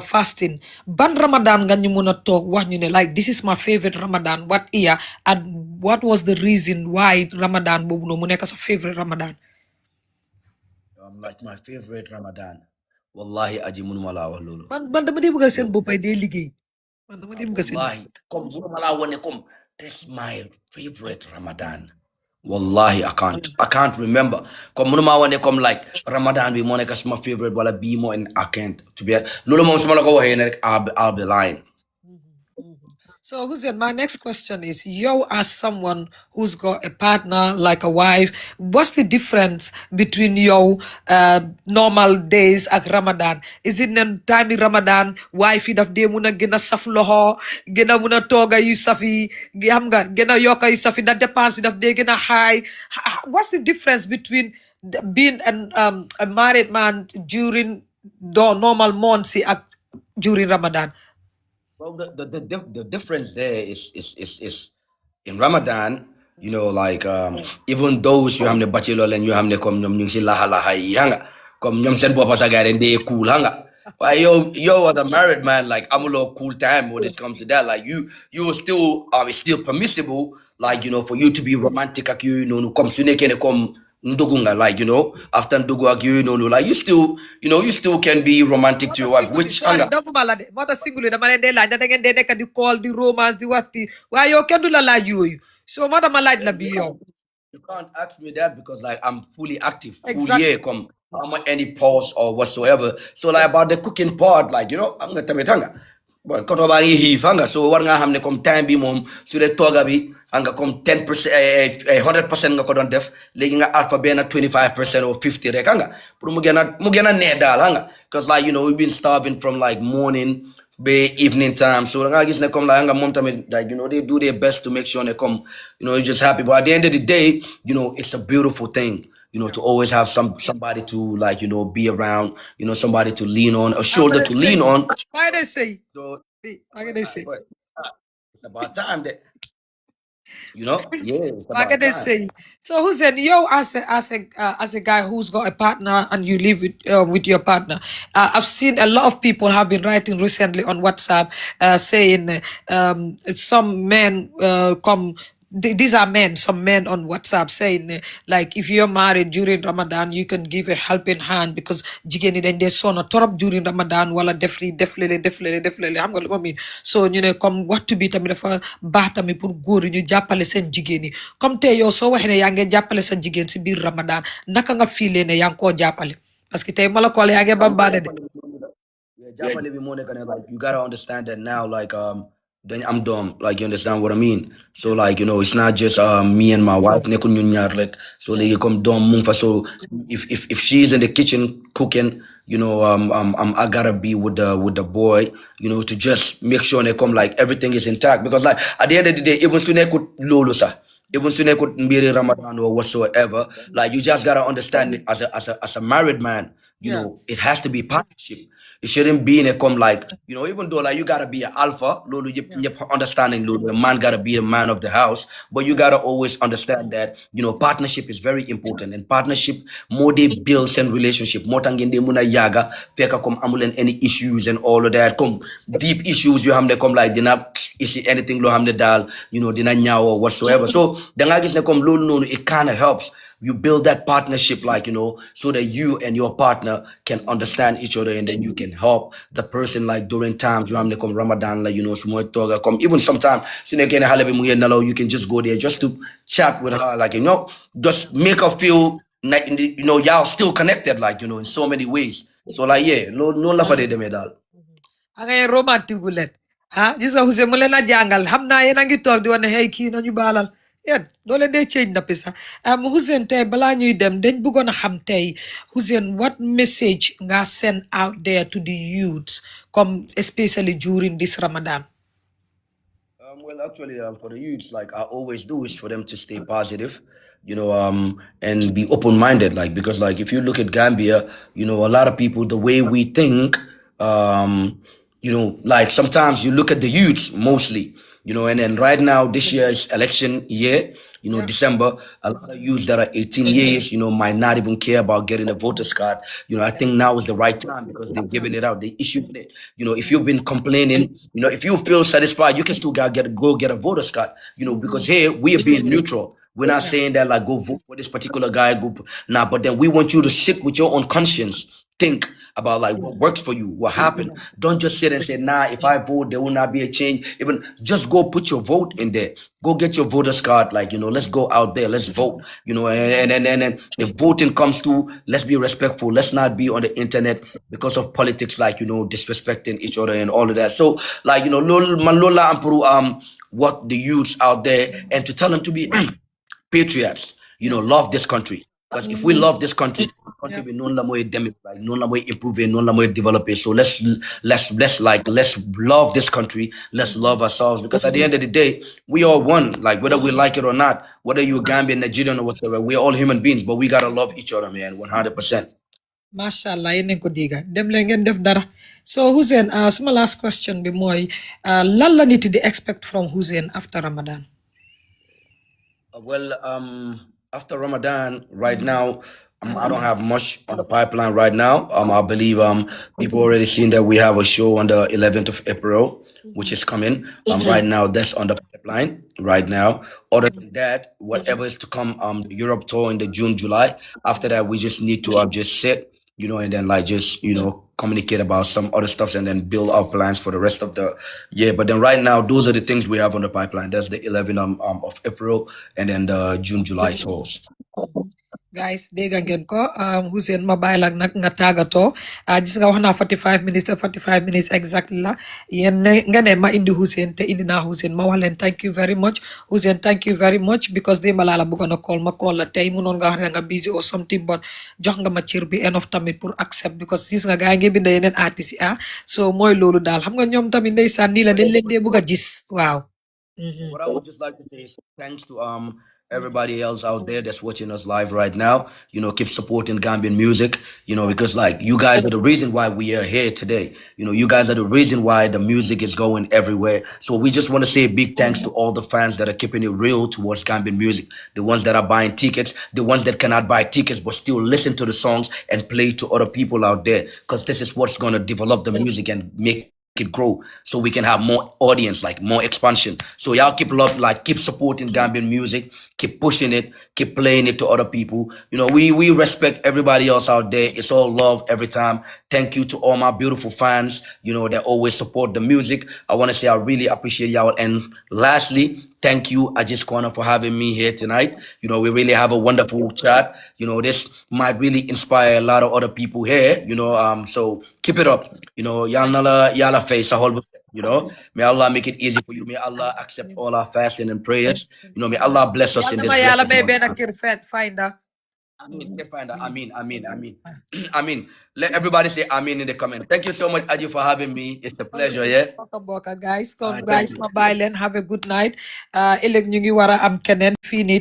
fasting ban Ramadan nga ñu mun a toog wax ñu ne like this is my favorite Ramadan what year and what was the reason why Ramadan boobu noonu mu nekk sa favorite Ramadan. Like my favorite Ramadan wallahi aji mënuma laa wax loolu. man dama dee bëgg seen boppay dee liggéey man dama dee bëgg seen wallahi comme mënuma laa wane comme that's my favorite Ramadan. Wallahi, I can't remember. Come like Ramadan be Monica my favorite, but be more and I can't to be Lulu Mom go ahead I'll be lying. So Hussain, my next question is you as someone who's got a partner like a wife, what's the difference between your normal days at Ramadan? Is it in time in Ramadan wife yi daf dee mun a gën a saf loxo gën a mun a tooga yu safi xam nga gën a yokka yu safi da dépense bi daf dee gën a high what's the difference between being a married man during the normal months ak during Ramadan? Well, the difference there is in Ramadan, you know, like even those you have the bachelor and you have the come you see laha laha hanga come you send papa saga and they cool hanga. Why yo as a married man like I'm a little cool time when it comes to that like you will still it's still permissible like you know for you to be romantic like you know come to come ndugunga like you know after ndugu you know like you still can be romantic to your wife which anga mota single dama len de laaj da ngeen de nek di call di romance di watti wa yow kenn du la laaj yoyu so mota ma laaj la bi yow you can't ask me that because like I'm fully active full year come I'm on any pause or whatsoever so like about the cooking part like you know I'm gonna tamitanga but koto ba ngi hif hanga so war nga xamne comme time bi mom su de toga bi nga comme 10% 100% nga ko don def legi nga alpha ben 25% or 50 rek nga pour mu gëna ne dal nga cuz like you know we've been starving from like morning be evening time so nga gis ne comme like nga mom tamit like you know they do their best to make sure they come you know you're just happy but at the end of the day you know it's a beautiful thing to always have somebody to like, be around, somebody to lean on, a shoulder to lean on. Why they say? So Why can they say? it's about time that, it's Why can about they time. say? So Hussein, yo, as a guy who's got a partner and you live with your partner, I've seen a lot of people have been writing recently on WhatsApp, saying some men come. These are men, some men on WhatsApp saying, like, if you're married during Ramadan, you can give a helping hand because jigéen ñi dañ dee sonna torop during Ramadan wala def lele xam nga lu ma miin so ñu ne comme waxtu bi tamit dafa baax tamit pour góor yi ñu jàppale seen jigéen yi comme tey yow soo waxee ne yaa ngi jàppale sa jigéen si biir Ramadan naka nga fiilee ne yaa ngi koo jàppale parce que tey ma la kool yaa ngi bambaane de. Yeah, jàppale bi moo nekk ne like you gotta understand that now, like dañ am doom, like you understand what I mean. So like it's not just me and my wife nekkul ñun ñaar rek. So léegi comme doom mu ngi fa, so if she's in the kitchen cooking, I gotta be with the boy, to just make sure ne come like everything is intact, because like at the end of the day, even su nekkut loolu sax, even su nekkut mbiri Ramadan or whatsoever, like you just gotta understand it as a married man, it has to be partnership. It shouldn't be in a come like, even though like you gotta be an alpha, lolo, understanding lolo, a man gotta be a man of the house, but you gotta always understand that, partnership is very important, and partnership more they builds and relationship, more tangende muna yaga, feka come amulen any issues and all of that, come deep issues you have to come like dina issue anything lo hamne dal, dina nyaw or whatsoever. So the guys come lolo no, it kinda helps. You build that partnership, like so that you and your partner can understand each other, and then you can help the person like during times you have to come Ramadan, like small talk come even sometimes you can just go there just to chat with her, like just make her feel like y'all still connected, like in so many ways. So like yeah, no la fa de demee daal. Ngay romantique gu leen gis nga Hussein mu leen a jàngal xam naa yéen a ngi toog di wane hey kii nañu baalal yéen doo leen dee change nappi sax Hussein tey balaa ñuy dem dañ bëggoon a xam tey Hussein what message nga send out there to the youths come especially during this Ramadan. Well, actually, for the youths, like I always do, is for them to stay positive, and be open-minded. Like because, like, if you look at Gambia, a lot of people, the way we think, like sometimes you look at the youths mostly, and then right now this year is election year. December, a lot of youths that are 18 years, might not even care about getting a voter's card. I think now is the right time because they're giving it out. They issued it. If you've been complaining, if you feel satisfied, you can still go get a voter's card. Because here we are being neutral. We're not saying that like go vote for this particular guy, but then we want you to sit with your own conscience, think about like what works for you, what happened. Don't just sit and say, nah, if I vote, there will not be a change. Even just go put your vote in there. Go get your voter's card. Like, let's go out there, let's vote. And if voting comes to, let's be respectful. Let's not be on the internet because of politics, like, disrespecting each other and all of that. So, like, Malola Ampuru, what the youths out there, and to tell them to be patriots, love this country. Because if we love this country be non la moy dem like non la moy improve, non la moy develop. So let's love this country, let's love ourselves, because at the end of the day, we all one, like whether we like it or not, whether you're Gambian, Nigerian or whatever, we're all human beings, but we gotta love each other, man, 100%. Mashallah, yéen ko diga dem leen ngeen def dara. So Hussein, suma last question bi mooy lan la nit di expect from Hussein after Ramadan. Well, after Ramadan, right now, I don't have much on the pipeline right now. I believe people already seen that we have a show on the 11th of April, which is coming. Right now, that's on the pipeline right now. Other than that, whatever is to come, the Europe tour in the June, July. After that, we just need to just sit, and then like just communicate about some other stuff, and then build our plans for the rest of the year. But then right now, those are the things we have on the pipeline. That's the 11th of April, and then the June, July tours. Guys, dégg ngeen ko Hussein ma bàyyi la nag nga tàggatoo gis nga wax naa 45 minutes te 45 minutes exactly la yéen nga ne ma indi Hussein te indi naa Hussein ma wax leen thank you very much Hussein, thank you very much, because démb laa la bëggoon a call ma call la tey mënoon nga wax ne nga busy or something, but jox nga ma cër bi enough tamit pour accept, because gis nga gaa ngi bind yeneen artistes yi so mooy loolu daal xam nga ñoom tamit ndeysaan nii la dañ leen dee bëgg a gis waaw. What I would just like to say is thanks to everybody else out there that's watching us live right now, keep supporting Gambian music, because like you guys are the reason why we are here today. You guys are the reason why the music is going everywhere. So we just want to say a big thanks to all the fans that are keeping it real towards Gambian music, the ones that are buying tickets, the ones that cannot buy tickets but still listen to the songs and play to other people out there, because this is what's going to develop the music and make it grow so we can have more audience, like more expansion. So y'all keep love, like keep supporting Gambian music, keep pushing it, keep playing it to other people. We respect everybody else out there. It's all love every time. Thank you to all my beautiful fans, that always support the music. I want to say I really appreciate y'all. And lastly, thank you, Ajis Corner, for having me here tonight. We really have a wonderful chat. This might really inspire a lot of other people here. So keep it up. Yalla face a whole. May Allah make it easy for you. May Allah accept all our fasting and prayers. May Allah bless us in Yàlla this ma yàlla blessed may month. benn kër finder. Amin. Amin. Let everybody say Amin in the comment. Thank you so much, Aji, for having me. It's a pleasure, yeah? Boka guys, All come right, thank guys, you. ma bàyyi leen have a good night. Ëllëg ñu ngi war a am keneen fii nii